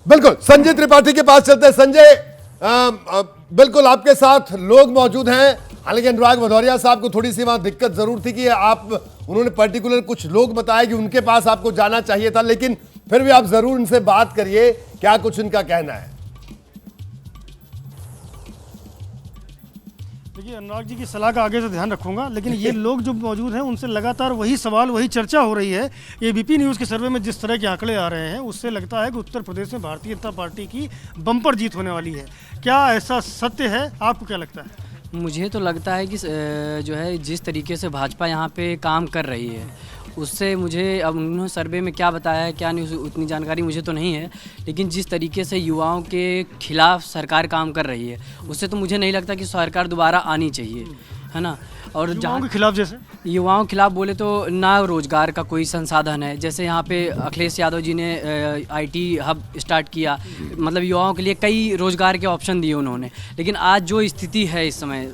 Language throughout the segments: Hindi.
बिल्कुल, संजय त्रिपाठी के पास चलते हैं। संजय, बिल्कुल आपके साथ लोग मौजूद हैं, हालांकि अनुराग भदौरिया साहब को थोड़ी सी वहां दिक्कत जरूर थी कि उन्होंने पर्टिकुलर कुछ लोग बताए कि उनके पास आपको जाना चाहिए था, लेकिन फिर भी आप जरूर उनसे बात करिए, क्या कुछ उनका कहना है। देखिए, अनुराग जी की सलाह का आगे से ध्यान रखूंगा, लेकिन ये लोग जो मौजूद हैं उनसे लगातार वही सवाल, वही चर्चा हो रही है। एबीपी न्यूज़ के सर्वे में जिस तरह के आंकड़े आ रहे हैं, उससे लगता है कि उत्तर प्रदेश में भारतीय जनता पार्टी की बम्पर जीत होने वाली है। क्या ऐसा सत्य है? आपको क्या लगता है? मुझे तो लगता है कि जो है जिस तरीके से भाजपा यहाँ पे काम कर रही है, उससे मुझे, अब उन्होंने सर्वे में क्या बताया है क्या नहीं, उतनी जानकारी मुझे तो नहीं है, लेकिन जिस तरीके से युवाओं के खिलाफ सरकार काम कर रही है, उससे तो मुझे नहीं लगता कि सरकार दोबारा आनी चाहिए, है ना। और युवाओं के खिलाफ, जैसे युवाओं के खिलाफ बोले तो ना रोजगार का कोई संसाधन है। जैसे यहाँ पे अखिलेश यादव जी ने आईटी हब स्टार्ट किया, मतलब युवाओं के लिए कई रोजगार के ऑप्शन दिए उन्होंने, लेकिन आज जो स्थिति है इस समय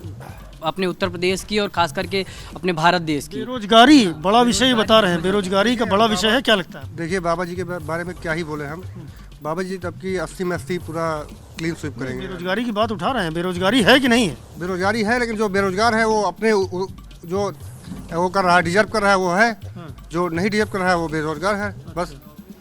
अपने उत्तर प्रदेश की और खास करके अपने भारत देश की, बेरोजगारी बड़ा विषय बता रहे हैं, बेरोजगारी का बड़ा विषय है, क्या लगता है? देखिए, बाबा जी के बारे में क्या ही बोले हम। बाबा जी तब की 80 में 80 पूरा क्लीन स्वीप करेंगे। बेरोजगारी की बात उठा रहे हैं, बेरोजगारी है कि नहीं है? बेरोजगारी है, लेकिन जो बेरोजगार है वो अपने जो वो कर रहा है, डिजर्व कर रहा है वो है, जो नहीं डिजर्व कर रहा है वो बेरोजगार है, बस।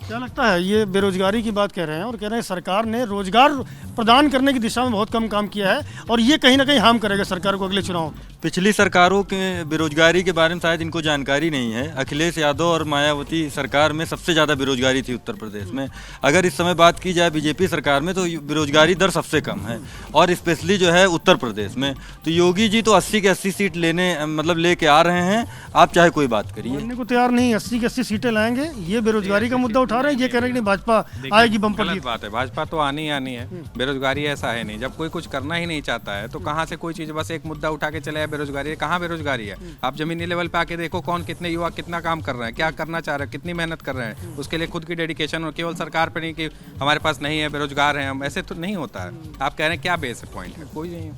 क्या लगता है, ये बेरोजगारी की बात कह रहे हैं और कह रहे हैं सरकार ने रोजगार प्रदान करने की दिशा में बहुत कम काम किया है और ये कहीं ना कहीं हार्म करेगा सरकार को अगले चुनाव में। पिछली सरकारों के बेरोजगारी के बारे में शायद इनको जानकारी नहीं है। अखिलेश यादव और मायावती सरकार में सबसे ज़्यादा बेरोजगारी थी उत्तर प्रदेश में। अगर इस समय बात की जाए बीजेपी सरकार में तो बेरोजगारी दर सबसे कम है, और स्पेशली जो है उत्तर प्रदेश में। तो योगी जी तो 80 की 80 सीट लेके आ रहे हैं, आप चाहे कोई बात करिए। मानने को तैयार नहीं, 80 की 80 सीटें लाएंगे। ये बेरोजगारी का मुद्दा उठा रहे हैं, ये कह रहे हैं कि भाजपा आएगी बम्पर जीत। बात है, भाजपा तो आनी है। बेरोजगारी ऐसा है नहीं, जब कोई कुछ करना ही नहीं चाहता है तो कहाँ से कोई चीज़, बस एक मुद्दा उठा के चले, बेरोजगारी है। कहाँ बेरोजगारी है? आप जमीनी लेवल पे आके देखो, कौन कितने युवा कितना काम कर रहे हैं, क्या करना चाह रहे हैं, कितनी मेहनत कर रहे हैं, उसके लिए खुद की डेडिकेशन। और केवल सरकार पे नहीं कि हमारे पास नहीं है, बेरोजगार हैं हम, ऐसे तो नहीं होता है। आप कह रहे हैं क्या बेस पॉइंट है? कोई नहीं है।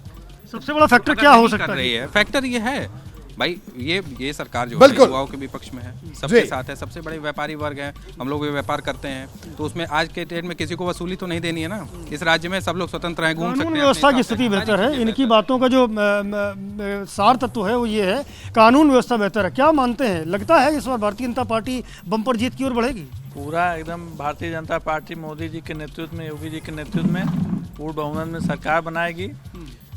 सबसे बड़ा फैक्टर क्या हो सकता है? फैक्टर ये है भाई, ये सरकार जो है युवाओं के विपक्ष में है, सबके साथ है। सबसे बड़े व्यापारी वर्ग है, हम लोग भी व्यापार करते हैं, तो उसमें आज के डेट में किसी को वसूली तो नहीं देनी है ना। इस राज्य में सब लोग स्वतंत्र हैं, घूम सकते हैं। कानून व्यवस्था की स्थिति बेहतर है। इनकी बातों का जो सार तत्व है वो ये है, कानून व्यवस्था बेहतर है। क्या मानते हैं, लगता है इस बार भारतीय जनता पार्टी बम्पर जीत की ओर बढ़ेगी? पूरा एकदम भारतीय जनता पार्टी मोदी जी के नेतृत्व में, योगी जी के नेतृत्व में पूर्ण बहुमत में सरकार बनाएगी,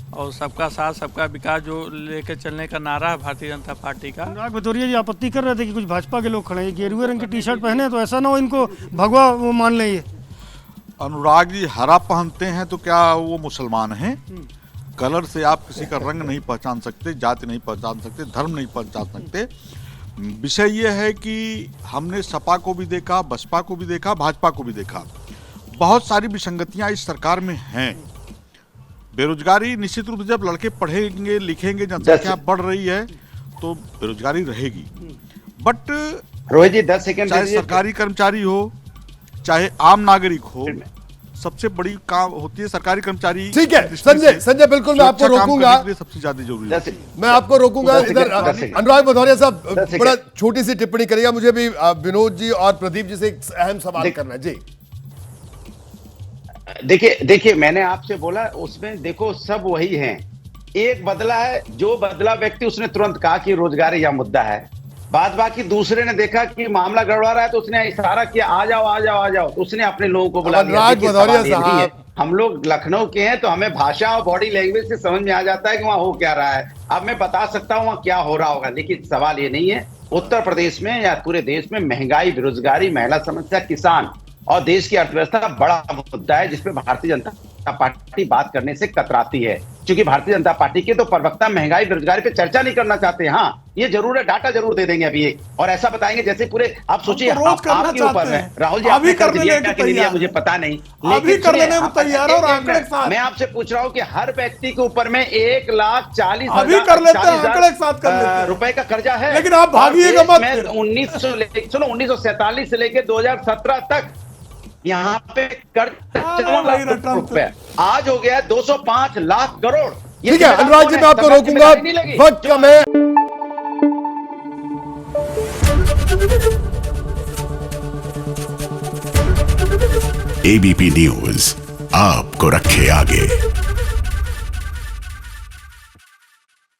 और सबका साथ सबका विकास जो लेकर चलने का नारा है भारतीय जनता पार्टी का। अनुराग भदौरिया जी आपत्ति कर रहे थे कि कुछ भाजपा के लोग खड़े हैं, गेरुए रंग की टी शर्ट पहने, तो ऐसा ना हो इनको भगवा वो मान लें। ये अनुराग जी हरा पहनते हैं तो क्या वो मुसलमान हैं? कलर से आप किसी का रंग नहीं पहचान सकते, जाति नहीं पहचान सकते, धर्म नहीं पहचान सकते। विषय ये है कि हमने सपा को भी देखा, बसपा को भी देखा, भाजपा को भी देखा, बहुत सारी विसंगतियां इस सरकार में हैं। बेरोजगारी निश्चित रूप से, जब लड़के पढ़ेंगे लिखेंगे, जनसंख्या बढ़ रही है तो बेरोजगारी रहेगी। बट रोहित जी 10 सेकंड, चाहे सरकारी कर्मचारी हो चाहे आम नागरिक हो, सबसे बड़ी काम होती है सरकारी कर्मचारी। ठीक है संजय, बिल्कुल मैं आपको रोकूंगा, सबसे ज्यादा जरूरी है। मैं आपको रोकूंगा। इधर अनुराग भदौरिया साहब बड़ा छोटी सी टिप्पणी करिएगा। मुझे भी विनोद जी और प्रदीप जी से एक अहम सवाल करना है जी। देखिए मैंने आपसे बोला, उसमें देखो सब वही हैं। एक बदला है, जो बदला व्यक्ति उसने तुरंत कहा कि रोजगारी या मुद्दा है। बाद बाकी दूसरे ने देखा कि मामला गड़बड़ा रहा है तो उसने इशारा किया, आ जाओ, तो उसने अपने लोगों को बुला लिया। हम लोग लखनऊ के हैं तो हमें भाषा और बॉडी लैंग्वेज से समझ में आ जाता है कि वहाँ हो क्या रहा है। अब मैं बता सकता हूँ वहाँ क्या हो रहा होगा, लेकिन सवाल ये नहीं है। उत्तर प्रदेश में या पूरे देश में महंगाई, बेरोजगारी, महिला समस्या, किसान और देश की अर्थव्यवस्था बड़ा मुद्दा है, जिसपे भारतीय जनता पार्टी बात करने से कतराती है, क्योंकि भारतीय जनता पार्टी के तो प्रवक्ता महंगाई बेरोजगारी पे चर्चा नहीं करना चाहते। हाँ, ये जरूर है, डाटा जरूर दे देंगे अभी ये, और ऐसा बताएंगे जैसे पूरे, आप सोचिए आपके ऊपर है राहुल जी, आपने कर दिया क्या नहीं दिया मुझे पता नहीं, लेकिन तैयार और आंकड़े के साथ मैं आपसे पूछ रहा हूँ कि हर व्यक्ति के ऊपर में 1,40,000 रुपए का कर्जा है, लेकिन आप भागिएगा मत। 1947 से लेकर 2017 तक यहाँ पे कर्ज 54 लाख रुपए, आज हो गया 205 लाख करोड़। ठीक है अनुराग जी, मैं आपको रोकूंगा, वक्त कम है। एबीपी न्यूज आपको रखे आगे।